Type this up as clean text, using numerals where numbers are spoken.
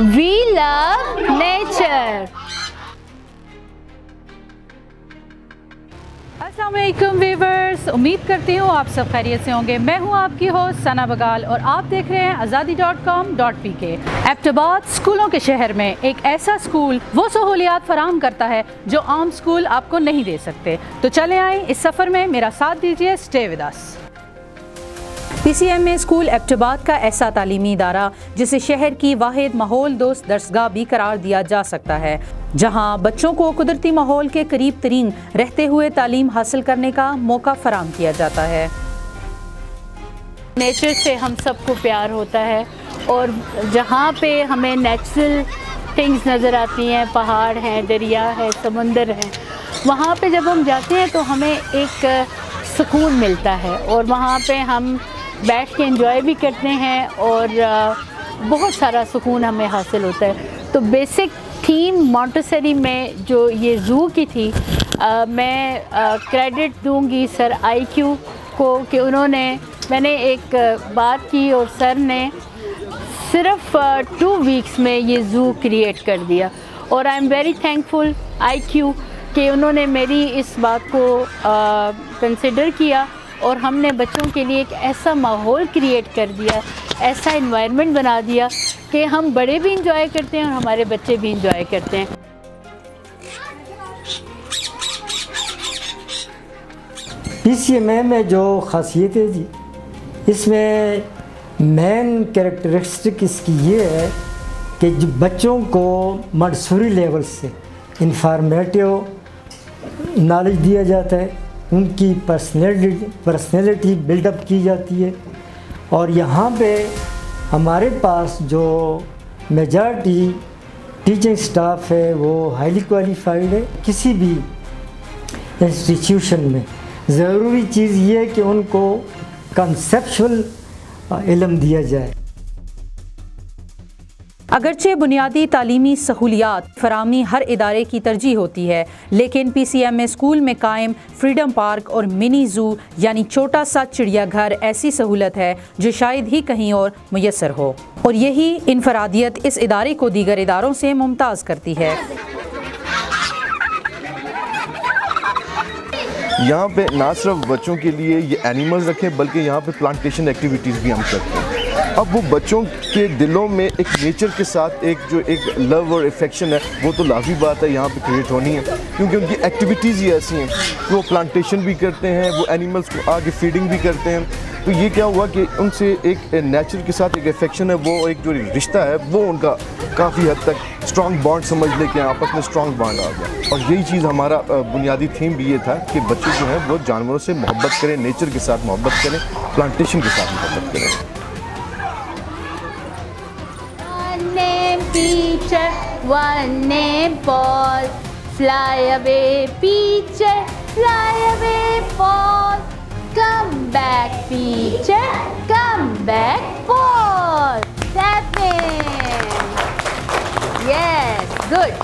We love nature. अस्सलाम वालेकुम viewers, उम्मीद करती हूँ आप सब खैरियत से होंगे। मैं हूँ आपकी होस्ट सना बगाल और आप देख रहे हैं azadi.com.pk। एबटाबाद स्कूलों के शहर में एक ऐसा स्कूल वो सहूलियात फराहम करता है जो आम स्कूल आपको नहीं दे सकते। तो चले आए इस सफ़र में मेरा साथ दीजिए, stay with us. PCMA school Abbottabad का ऐसा तालीमी इदारा जिसे शहर की वाहिद माहौल दोस्त दरसगाह भी करार दिया जा सकता है, जहां बच्चों को कुदरती माहौल के करीब तरीन रहते हुए तालीम हासिल करने का मौका फराहम किया जाता है। नेचर से हम सबको प्यार होता है और जहां पे हमें नेचुरल थिंग्स नज़र आती हैं, पहाड़ हैं, दरिया है, समंदर है, वहाँ पे जब हम जाते हैं तो हमें एक सुकून मिलता है और वहाँ पे हम बैठ के एंजॉय भी करते हैं और बहुत सारा सुकून हमें हासिल होता है। तो बेसिक थीम मॉन्टेसरी में जो ये ज़ू की थी, मैं क्रेडिट दूंगी सर IQ को कि मैंने एक बात की और सर ने सिर्फ 2 वीक्स में ये ज़ू क्रिएट कर दिया और I am very thankful IQ कि उन्होंने मेरी इस बात को कंसिडर किया और हमने बच्चों के लिए एक ऐसा माहौल क्रिएट कर दिया, ऐसा इन्वायरमेंट बना दिया कि हम बड़े भी इंजॉय करते हैं और हमारे बच्चे भी इंजॉय करते हैं। PCMA में जो ख़ासियत है जी, इसमें मेन कैरेक्टरिस्टिक इसकी ये है कि जो बच्चों को मंसूरी लेवल से इंफॉर्मेटिव नॉलेज दिया जाता है, उनकी पर्सनैलिटी बिल्डअप की जाती है और यहाँ पे हमारे पास जो मेजॉरिटी टीचिंग स्टाफ है वो हाईली क्वालिफाइड है। किसी भी इंस्टीट्यूशन में ज़रूरी चीज़ ये है कि उनको कंसेप्चुअल इल्म दिया जाए। अगरचे बुनियादी तालीमी सहूलियात फराहमी हर इदारे की तरजीह होती है, लेकिन PCMA स्कूल में कायम फ्रीडम पार्क और मिनी ज़ू यानी छोटा सा चिड़ियाघर ऐसी सहूलत है जो शायद ही कहीं और मुयस्सर हो और यही इनफरादियत इस इदारे को दीगर इदारों से मुमताज़ करती है। यहाँ पे ना सिर्फ बच्चों के लिए ये एनिमल्स रखे बल्कि यहाँ पे प्लांटेशन एक्टिविटीज़ भी हम करते हैं। अब वो बच्चों के दिलों में एक नेचर के साथ एक लव और अफेक्शन है, वो तो लाजमी बात है यहाँ पे क्रिएट होनी है, क्योंकि उनकी एक्टिविटीज़ ही ऐसी हैं कि वो प्लांटेशन भी करते हैं, वो एनिमल्स को आगे फीडिंग भी करते हैं। तो ये क्या हुआ कि उनसे एक नेचर के साथ एक अफेक्शन है, वो एक जो रिश्ता है वो उनका काफ़ी हद तक स्ट्रॉन्ग बॉन्ड समझ ले के आपस में स्ट्रॉन्ग बॉन्ड आ गया। और यही चीज़ हमारा बुनियादी थीम भी ये था कि बच्चे जो हैं वो जानवरों से मोहब्बत करें, नेचर के साथ मोहब्बत करें, प्लांटेशन के साथ मोहब्बत करें। Teacher, one name Paul. Fly away, Peacher, fly away, Paul. Come back, Peacher, come back, Paul. That's it. Yes, good.